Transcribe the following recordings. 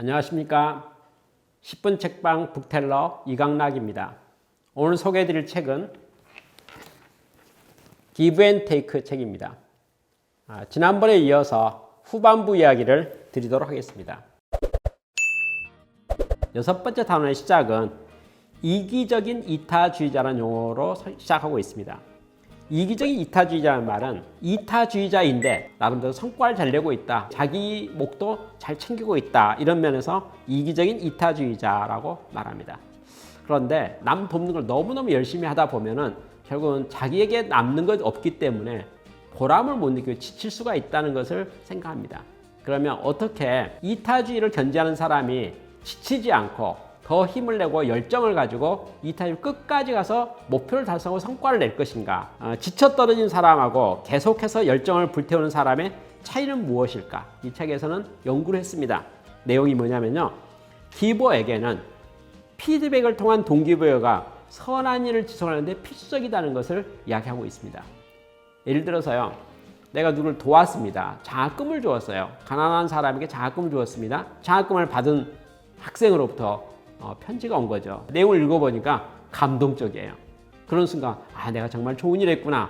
안녕하십니까. 10분 책방 북텔러 이강락입니다. 오늘 소개해드릴 책은 기브 앤 테이크 책입니다. 지난번에 이어서 후반부 이야기를 드리도록 하겠습니다. 여섯 번째 단원의 시작은 이기적인 이타주의자라는 용어로 시작하고 있습니다. 이기적인 이타주의자라는 말은 이타주의자인데 나름대로 성과를 잘 내고 있다, 자기 목도 잘 챙기고 있다, 이런 면에서 이기적인 이타주의자라고 말합니다. 그런데 남 돕는 걸 너무너무 열심히 하다 보면은 결국은 자기에게 남는 것 없기 때문에 보람을 못 느끼고 지칠 수가 있다는 것을 생각합니다. 그러면 어떻게 이타주의를 견지하는 사람이 지치지 않고 더 힘을 내고 열정을 가지고 이타주의 끝까지 가서 목표를 달성하고 성과를 낼 것인가? 지쳐 떨어진 사람하고 계속해서 열정을 불태우는 사람의 차이는 무엇일까? 이 책에서는 연구를 했습니다. 내용이 뭐냐면요, 기버에게는 피드백을 통한 동기부여가 선한 일을 지속하는 데 필수적이라는 것을 이야기하고 있습니다. 예를 들어서요, 내가 누구를 도왔습니다. 장학금을 주었어요. 가난한 사람에게 장학금을 주었습니다. 장학금을 받은 학생으로부터 편지가 온 거죠. 내용을 읽어보니까 감동적이에요. 그런 순간 내가 정말 좋은 일 했구나.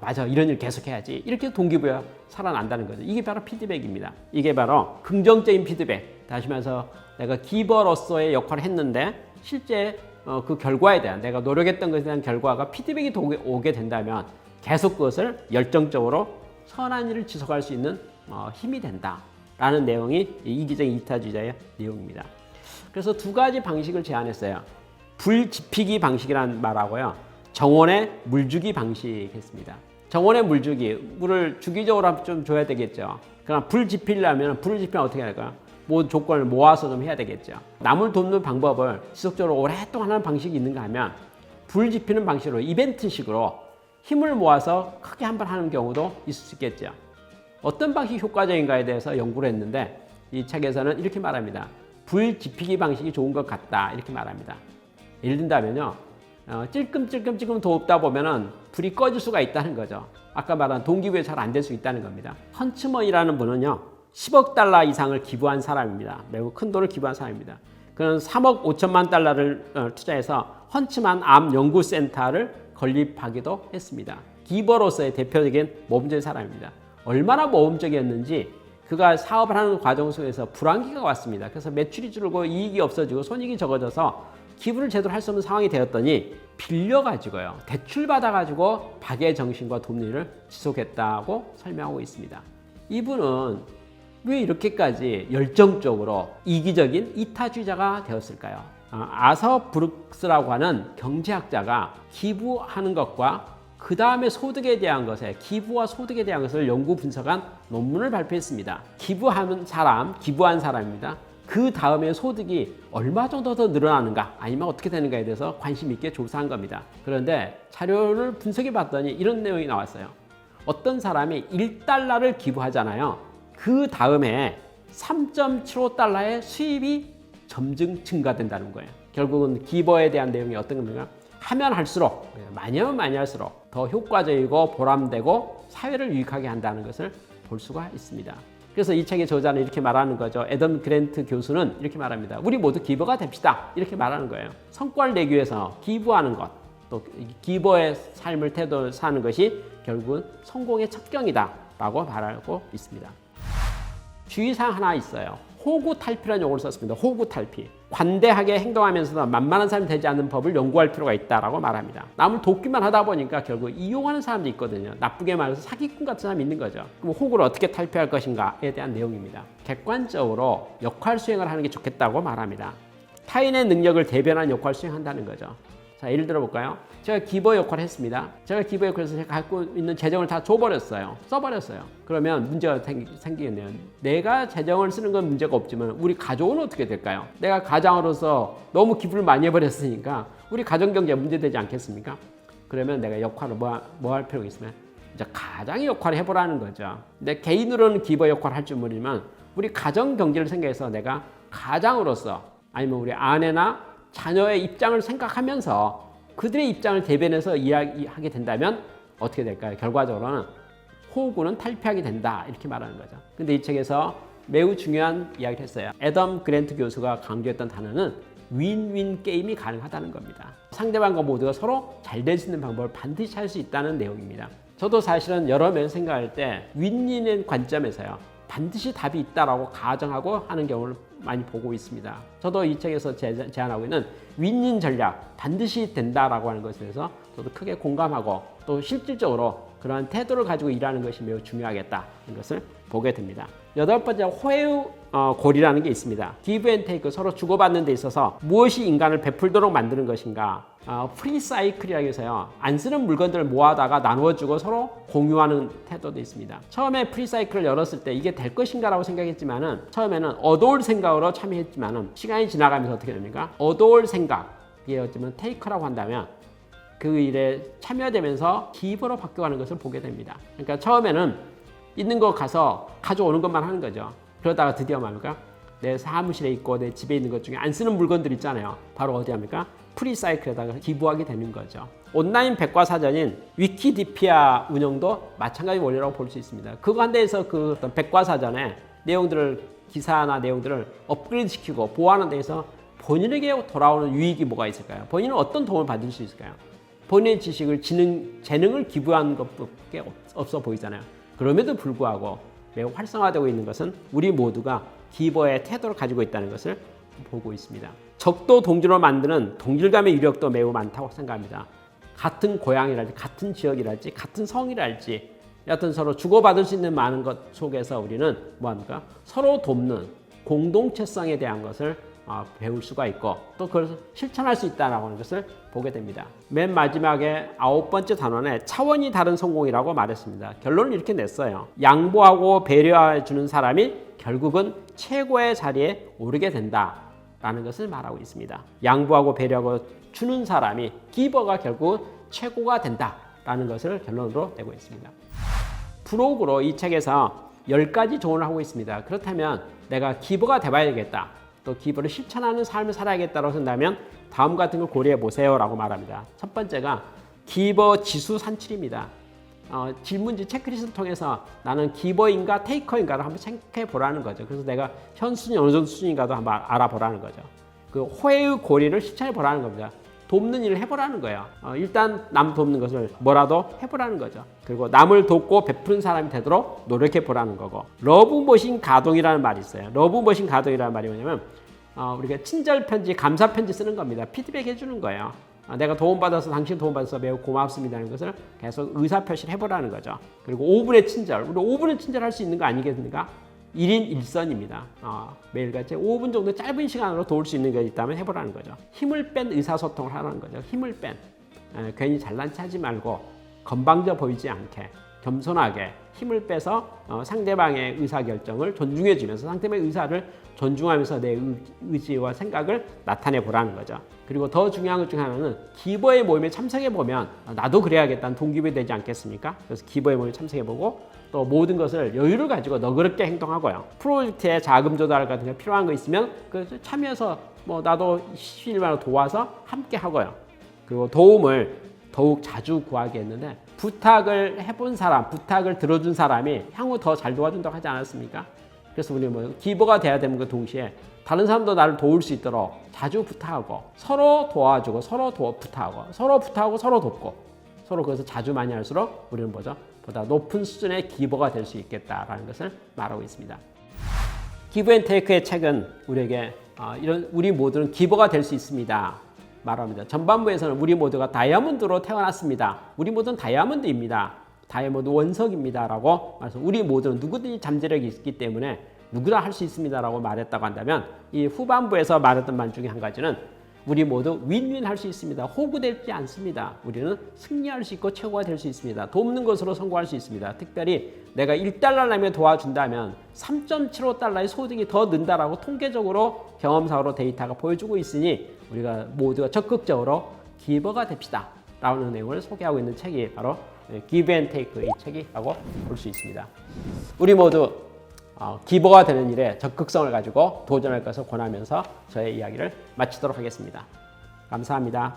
맞아, 이런 일 계속 해야지. 이렇게 동기부여 살아난다는 거죠. 이게 바로 피드백입니다. 이게 바로 긍정적인 피드백. 다시 말해서 내가 기버로서의 역할을 했는데 실제 그 결과에 대한, 내가 노력했던 것에 대한 결과가 피드백이 오게 된다면 계속 그것을 열정적으로 선한 일을 지속할 수 있는 힘이 된다라는 내용이 이기적인 이타주의자의 내용입니다. 그래서 두 가지 방식을 제안했어요. 불지피기 방식이라는 말하고요, 정원의 물주기 방식 했습니다. 정원의 물주기, 물을 주기적으로 좀 줘야 되겠죠. 그러나 불지피려면 어떻게 해야 될까요? 모든 조건을 모아서 좀 해야 되겠죠. 남을 돕는 방법을 지속적으로 오랫동안 하는 방식이 있는가 하면 불지피는 방식으로 이벤트식으로 힘을 모아서 크게 한 번 하는 경우도 있을 수 있겠죠. 어떤 방식이 효과적인가에 대해서 연구를 했는데 이 책에서는 이렇게 말합니다. 불지피기 방식이 좋은 것 같다, 이렇게 말합니다. 예를 든다면요, 찔끔찔끔 돕다 보면은 불이 꺼질 수가 있다는 거죠. 아까 말한 동기부여 잘 안 될 수 있다는 겁니다. 헌츠먼이라는 분은요, 10억 달러 이상을 기부한 사람입니다. 매우 큰 돈을 기부한 사람입니다. 그는 3억 5천만 달러를 투자해서 헌츠만 암 연구센터를 건립하기도 했습니다. 기버로서의 대표적인 모범적인 사람입니다. 얼마나 모범적이었는지 그가 사업을 하는 과정 속에서 불황기가 왔습니다. 그래서 매출이 줄고 이익이 없어지고 손익이 적어져서 기부를 제대로 할 수 없는 상황이 되었더니 빌려가지고요, 대출받아가지고 박의 정신과 돕는 일을 지속했다고 설명하고 있습니다. 이분은 왜 이렇게까지 열정적으로 이기적인 이타주의자가 되었을까요? 아서 브룩스라고 하는 경제학자가 기부하는 것과 그 다음에 소득에 대한 것에, 기부와 소득에 대한 것을 연구 분석한 논문을 발표했습니다. 기부한 사람입니다. 그 다음에 소득이 얼마 정도 더 늘어나는가, 아니면 어떻게 되는가에 대해서 관심 있게 조사한 겁니다. 그런데 자료를 분석해 봤더니 이런 내용이 나왔어요. 어떤 사람이 1달러를 기부하잖아요. 그 다음에 3.75달러의 수입이 점점 증가된다는 거예요. 결국은 기버에 대한 내용이 어떤 겁니까? 하면 할수록, 많이 하면 많이 할수록 더 효과적이고 보람되고 사회를 유익하게 한다는 것을 볼 수가 있습니다. 그래서 이 책의 저자는 이렇게 말하는 거죠. 애덤 그랜트 교수는 이렇게 말합니다. 우리 모두 기버가 됩시다, 이렇게 말하는 거예요. 성과를 내기 위해서 기부하는 것, 또 기버의 삶을 태도를 사는 것이 결국은 성공의 첩경이다 라고 말하고 있습니다. 주의사항 하나 있어요. 호구탈피라는 용어를 썼습니다. 호구탈피. 관대하게 행동하면서도 만만한 사람이 되지 않는 법을 연구할 필요가 있다고 말합니다. 남을 돕기만 하다 보니까 결국 이용하는 사람도 있거든요. 나쁘게 말해서 사기꾼 같은 사람이 있는 거죠. 그럼 호구를 어떻게 탈피할 것인가에 대한 내용입니다. 객관적으로 역할 수행을 하는 게 좋겠다고 말합니다. 타인의 능력을 대변하는 역할 수행한다는 거죠. 자, 예를 들어 볼까요? 제가 기버 역할을 했습니다. 제가 기버 역할에서 제가 갖고 있는 재정을 다 줘버렸어요. 써버렸어요. 그러면 문제가 생기겠네요. 내가 재정을 쓰는 건 문제가 없지만 우리 가족은 어떻게 될까요? 내가 가장으로서 너무 기부를 많이 해버렸으니까 우리 가정경제가 문제되지 않겠습니까? 그러면 내가 역할을 뭐 할 필요가 있으면 이제 가장의 역할을 해보라는 거죠. 내 개인으로는 기버 역할을 할 줄 모르지만 우리 가정경제를 생각해서 내가 가장으로서, 아니면 우리 아내나 자녀의 입장을 생각하면서 그들의 입장을 대변해서 이야기하게 된다면 어떻게 될까요? 결과적으로는 호구는 탈피하게 된다, 이렇게 말하는 거죠. 근데 이 책에서 매우 중요한 이야기를 했어요. 애덤 그랜트 교수가 강조했던 단어는 윈윈 게임이 가능하다는 겁니다. 상대방과 모두가 서로 잘 될 수 있는 방법을 반드시 찾을 수 있다는 내용입니다. 저도 사실은 여러 면 생각할 때 윈윈의 관점에서요, 반드시 답이 있다라고 가정하고 하는 경우를 많이 보고 있습니다. 저도 이 책에서 제안하고 있는 윈윈 전략, 반드시 된다라고 하는 것에 대해서 저도 크게 공감하고 또 실질적으로 그러한 태도를 가지고 일하는 것이 매우 중요하겠다는 것을 보게 됩니다. 여덟 번째, 호혜의 고리라는 게 있습니다. give and take, 서로 주고받는 데 있어서 무엇이 인간을 베풀도록 만드는 것인가. 프리사이클이라고 해서요, 안 쓰는 물건들을 모아다가 나누어주고 서로 공유하는 태도도 있습니다. 처음에 프리사이클을 열었을 때 이게 될 것인가 라고 생각했지만은, 처음에는 얻어올 생각으로 참여했지만은 시간이 지나가면서 어떻게 됩니까? 얻어올 생각, 이게 어쩌면 테이크라고 한다면 그 일에 참여되면서 기브로 바뀌어가는 것을 보게 됩니다. 그러니까 처음에는 있는 거 가서 가져오는 것만 하는 거죠. 그러다가 드디어 뭡니까? 내 사무실에 있고 내 집에 있는 것 중에 안 쓰는 물건들 있잖아요. 바로 어디 합니까? 프리사이클에다가 기부하게 되는 거죠. 온라인 백과사전인 위키디피아 운영도 마찬가지 원리라고 볼 수 있습니다. 그거 대해서 그 어떤 백과사전의 내용들을, 기사나 내용들을 업그레이드 시키고 보완하는 데에서 본인에게 돌아오는 유익이 뭐가 있을까요? 본인은 어떤 도움을 받을 수 있을까요? 본인의 지식을, 재능을 기부하는 것밖에 없어 보이잖아요. 그럼에도 불구하고 매우 활성화되고 있는 것은 우리 모두가 기버의 태도를 가지고 있다는 것을 보고 있습니다. 적도 동지로 만드는 동질감의 유력도 매우 많다고 생각합니다. 같은 고향이랄지, 같은 지역이랄지, 같은 성이랄지, 여하튼 서로 주고받을 수 있는 많은 것 속에서 우리는 뭐합니까? 서로 돕는 공동체성에 대한 것을 배울 수가 있고 또 그걸 실천할 수 있다는 것을 보게 됩니다. 맨 마지막에 9번째 단원에 차원이 다른 성공이라고 말했습니다. 결론을 이렇게 냈어요. 양보하고 배려해 주는 사람이 결국은 최고의 자리에 오르게 된다라는 것을 말하고 있습니다. 양보하고 배려하고 주는 사람이, 기버가 결국 최고가 된다라는 것을 결론으로 내고 있습니다. 프로그로 이 책에서 10가지 조언을 하고 있습니다. 그렇다면 내가 기버가 돼봐야겠다, 또 기부를 실천하는 삶을 살아야겠다고 생각하면 다음 같은 걸 고려해 보세요 라고 말합니다. 첫 번째가 기버 지수 산출입니다. 질문지 체크리스트를 통해서 나는 기버인가 테이커인가를 한번 생각해 보라는 거죠. 그래서 내가 현 수준이 어느 정도 수준인가도 한번 알아보라는 거죠. 그 호혜의 고리를 실천해 보라는 겁니다. 돕는 일을 해보라는 거예요. 일단 남 돕는 것을 뭐라도 해보라는 거죠. 그리고 남을 돕고 베푸는 사람이 되도록 노력해 보라는 거고, 러브머신 가동이라는 말이 있어요. 러브머신 가동이라는 말이 뭐냐면 우리가 친절 편지, 감사 편지 쓰는 겁니다. 피드백 해주는 거예요. 내가 도움받아서, 당신 도움받아서 매우 고맙습니다는 것을 계속 의사표시를 해보라는 거죠. 그리고 5분의 친절, 우리 5분의 친절할 수 있는 거 아니겠습니까? 1인 1선입니다. 매일같이 5분 정도 짧은 시간으로 도울 수 있는 게 있다면 해보라는 거죠. 힘을 뺀 의사소통을 하라는 거죠. 힘을 뺀. 괜히 잘난 체하지 말고 건방져 보이지 않게 겸손하게 힘을 빼서 상대방의 의사결정을 존중해 주면서 상대방의 의사를 존중하면서 내 의지와 생각을 나타내 보라는 거죠. 그리고 더 중요한 것 중 하나는 기버의 모임에 참석해 보면 나도 그래야겠다는 동기부여 되지 않겠습니까? 그래서 기버의 모임에 참석해 보고 또 모든 것을 여유를 가지고 너그럽게 행동하고요. 프로젝트에 자금 조달 같은 게 필요한 거 있으면 그 참여해서 나도 실마로 도와서 함께 하고요. 그리고 도움을 더욱 자주 구하게 했는데, 부탁을 해본 사람, 부탁을 들어준 사람이 향후 더 잘 도와준다고 하지 않았습니까? 그래서 우리 기버가 돼야 되는 것 동시에 다른 사람도 나를 도울 수 있도록 자주 부탁하고 서로 도와주고 서로 부탁하고 서로 돕고 서로 그것을 자주 많이 할수록 우리는 보다 높은 수준의 기버가 될 수 있겠다라는 것을 말하고 있습니다. 기브 앤 테이크의 책은 우리에게 우리 모두는 기버가 될 수 있습니다 말합니다. 전반부에서는 우리 모두가 다이아몬드로 태어났습니다. 우리 모두는 다이아몬드입니다. 다이아몬드 원석입니다 라고 말해서 우리 모두는 누구든지 잠재력이 있기 때문에 누구나 할 수 있습니다 라고 말했다고 한다면, 이 후반부에서 말했던 말 중에 한 가지는 우리 모두 윈윈 할 수 있습니다. 호구되지 않습니다. 우리는 승리할 수 있고 최고가 될 수 있습니다. 돕는 것으로 성공할 수 있습니다. 특별히 내가 1달러라면 도와준다면 3.75달러의 소득이 더 는다라고 통계적으로 경험상으로 데이터가 보여주고 있으니 우리가 모두가 적극적으로 기버가 됩시다 라는 내용을 소개하고 있는 책이 바로 Give and Take 이 책이라고 볼 수 있습니다. 우리 모두 기버가 되는 일에 적극성을 가지고 도전할 것을 권하면서 저의 이야기를 마치도록 하겠습니다. 감사합니다.